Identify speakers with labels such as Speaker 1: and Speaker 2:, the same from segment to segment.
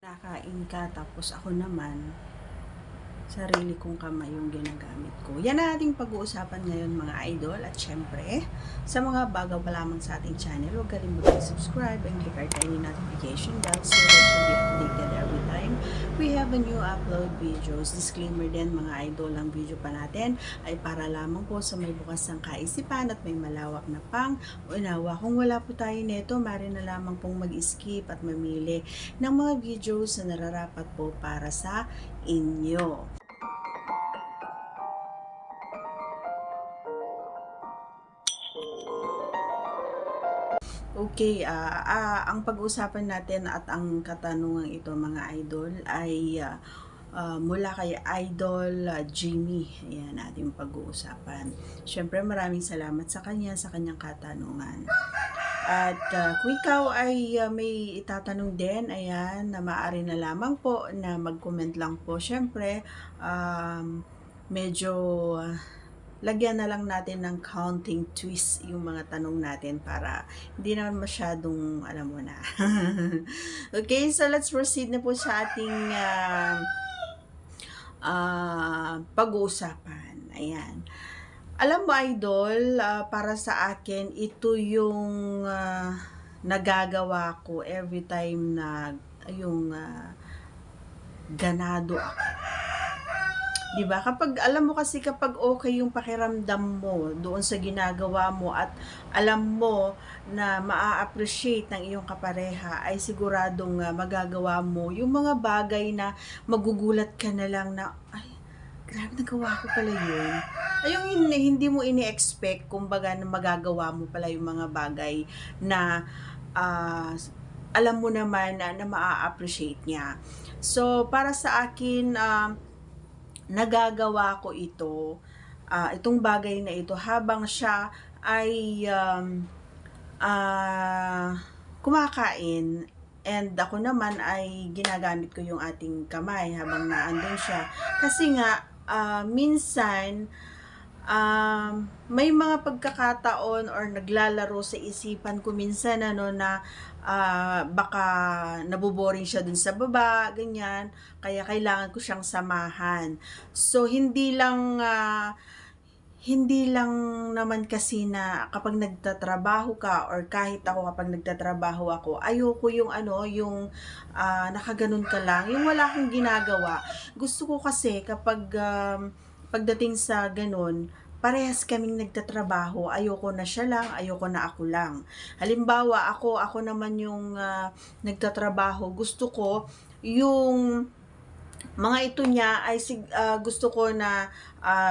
Speaker 1: Kakain ka tapos ako naman, sarili kong kamay yung ginagamit ko. Yan ang ating pag-uusapan ngayon mga idol. At syempre, sa mga bago pa lamang sa ating channel, huwag kalimutan subscribe and click our tiny notification bell so that you'll be updated every time we have a new upload videos. Disclaimer din mga idol, ang video pa natin ay para lamang po sa may bukas ng kaisipan at may malawak na pang-unawa. Kung wala po tayo nito, mari na lamang pong mag-skip at mamili ng mga videos na nararapat po para sa inyo. Okay, ang pag-uusapan natin at ang katanungan ito mga idol ay mula kay Idol Jimmy. Ayan, ating pag-uusapan. Siyempre maraming salamat sa kanyang katanungan. At kung ikaw ay may itatanong din, ayan, na maaari na lamang po na mag-comment lang po. Siyempre, medyo lagyan na lang natin ng counting twist yung mga tanong natin para hindi naman masyadong, alam mo na. Okay, so let's proceed na po sa ating pag-uusapan. Ayan. Alam mo, idol, para sa akin, ito yung nagagawa ko every time na yung ganado ako. Diba? Kapag, alam mo kasi kapag okay yung pakiramdam mo doon sa ginagawa mo at alam mo na maa-appreciate ng iyong kapareha, ay siguradong magagawa mo yung mga bagay na magugulat ka na lang na, ay, grabe, nagawa ko pala yun. Ay, yung hindi mo ini-expect, kumbaga na magagawa mo pala yung mga bagay na alam mo naman na maa-appreciate niya. So, para sa akin, nagagawa ko ito, itong bagay na ito habang siya ay kumakain, and ako naman ay ginagamit ko yung ating kamay habang naandun siya. Kasi nga, minsan, may mga pagkakataon or naglalaro sa isipan ko minsan na baka naboboring siya dun sa baba, ganyan, kaya kailangan ko siyang samahan. So hindi lang naman kasi na kapag nagtatrabaho ka or kahit ako kapag nagtatrabaho ako, ayoko yung nakaganon ka lang, yung wala akong ginagawa. Gusto ko kasi kapag pagdating sa ganun, parehas kaming nagtatrabaho, ayoko na siya lang, ayoko na ako lang. Halimbawa, ako naman yung nagtatrabaho, gusto ko yung mga ito niya ay gusto ko na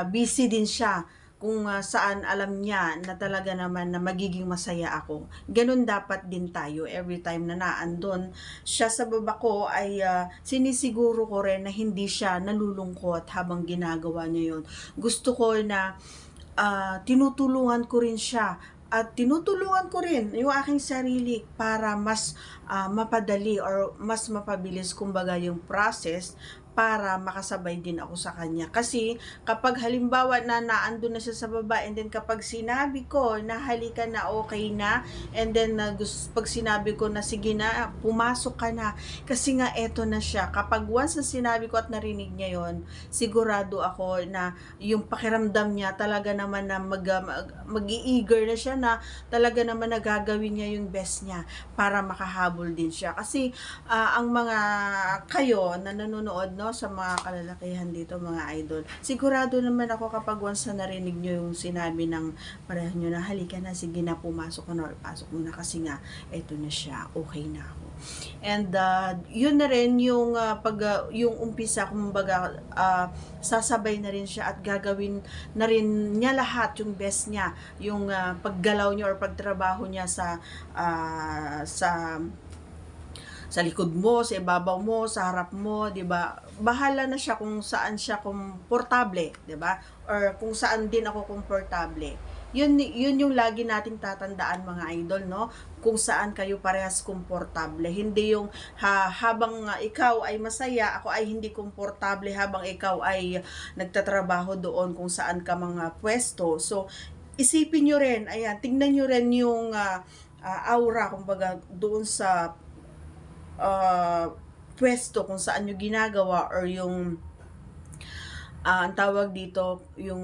Speaker 1: busy din siya kung saan alam niya na talaga naman na magiging masaya ako. Ganun dapat din tayo every time na naandun siya sa baba ko, ay sinisiguro ko rin na hindi siya nalulungkot habang ginagawa niya yun. Gusto ko na tinutulungan ko rin siya at tinutulungan ko rin yung aking sarili para mas mapadali or mas mapabilis kumbaga yung process para makasabay din ako sa kanya. Kasi kapag halimbawa na naandun na siya sa baba, and then kapag sinabi ko na halika na, okay na, and then pag sinabi ko na sige na, pumasok ka na, kasi nga eto na siya. Kapag once na sinabi ko at narinig niya yon, sigurado ako na yung pakiramdam niya talaga naman na mag-i-eager na siya na talaga naman nagagawin niya yung best niya para makahabol din siya. Kasi ang mga kayo na nanonood sa mga kalalakihan dito mga idol, sigurado naman ako kapag once na narinig nyo yung sinabi ng pareho nyo na halika na, sige na, pumasok ka na or pasok mo na, kasi nga eto na siya, okay na ako. And yun na rin yung yung umpisa, kumbaga sasabay na rin siya at gagawin na rin niya lahat yung best niya, yung paggalaw niya or pagtrabaho niya sa likod mo, sa ibabaw mo, sa harap mo, 'di ba? Bahala na siya kung saan siya komportable, 'di ba? Or kung saan din ako komportable. Yun yung lagi nating tatandaan mga idol, no? Kung saan kayo parehas komportable. Hindi yung habang ikaw ay masaya, ako ay hindi komportable habang ikaw ay nagtatrabaho doon kung saan ka mga pwesto. So, isipin nyo rin, ayan, tingnan nyo rin yung aura, kumbaga, doon sa pwesto kung saan nyo ginagawa, or yung ang tawag dito, yung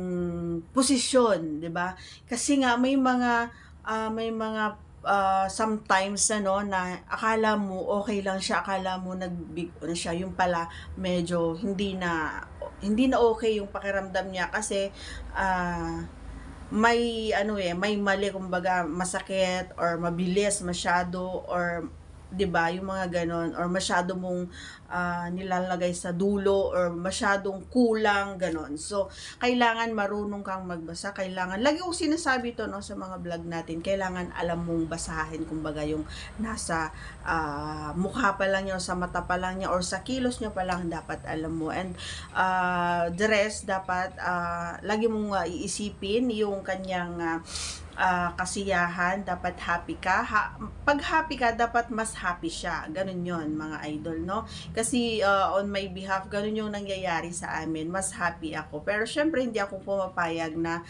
Speaker 1: posisyon, 'di ba? Kasi nga may mga sometimes na akala mo okay lang siya, akala mo nagbig na siya, yung pala medyo hindi na okay yung pakiramdam niya kasi may mali, kumbaga masakit or mabilis masyado, or 'di ba yung mga ganon, or masyado mong nilalagay sa dulo, or masyadong kulang ganon. So kailangan marunong kang magbasa, kailangan, lagi ko sinasabi to, no, sa mga vlog natin, kailangan alam mong basahin, kumbaga yung nasa mukha pa lang niya, o sa mata pa lang niya, or sa kilos niya pa lang, dapat alam mo. And the rest, dapat lagi mong iisipin yung kanyang kasiyahan. Dapat happy ka. Pag happy ka, dapat mas happy siya. Ganun yon mga idol, no? Kasi on my behalf, ganun yung nangyayari sa amin. Mas happy ako. Pero syempre, hindi ako pumapayag na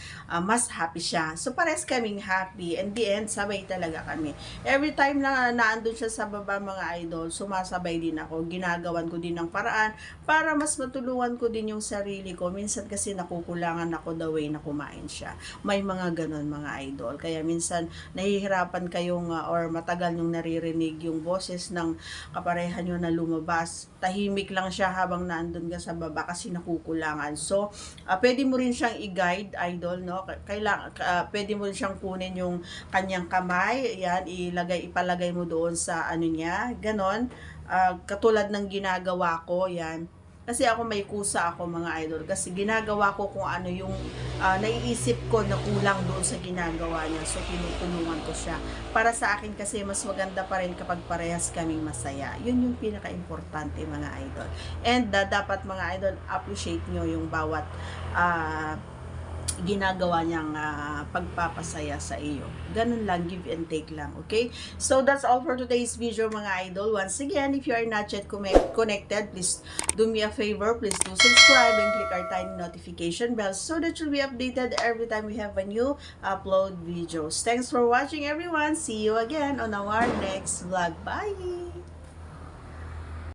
Speaker 1: mas happy siya. So, pares kaming happy. And the end, sabay talaga kami. Every time na naandun siya sa baba, mga idol, sumasabay din ako. Ginagawan ko din ng paraan para mas matulungan ko din yung sarili ko. Minsan kasi nakukulangan ako the way na kumain siya. May mga ganun, mga idol. Kaya minsan nahihirapan kayong or matagal yung naririnig yung boses ng kapareha nyo na lumabas. Tahimik lang siya habang naandun ka sa baba kasi nakukulangan. So, pwede mo rin siyang i-guide, idol, no? Pwede mo rin siyang kunin yung kanyang kamay, yan, ipalagay mo doon sa ano niya, ganon. Katulad ng ginagawa ko, yan. Kasi ako may kusa ako, mga idol, kasi ginagawa ko kung ano yung naiisip ko na kulang doon sa ginagawa niya. So tinutulungan ko siya. Para sa akin kasi mas maganda pa rin kapag parehas kaming masaya. Yun yung pinaka-importante, mga idol. And dapat, mga idol, appreciate nyo yung bawat ginagawa niyang pagpapasaya sa iyo. Ganun lang, give and take lang, okay? So that's all for today's video, mga idol. Once again, if you are not yet connected, please do me a favor, please do subscribe and click our tiny notification bell so that you'll be updated every time we have a new upload videos. Thanks for watching, everyone. See you again on our next vlog. Bye!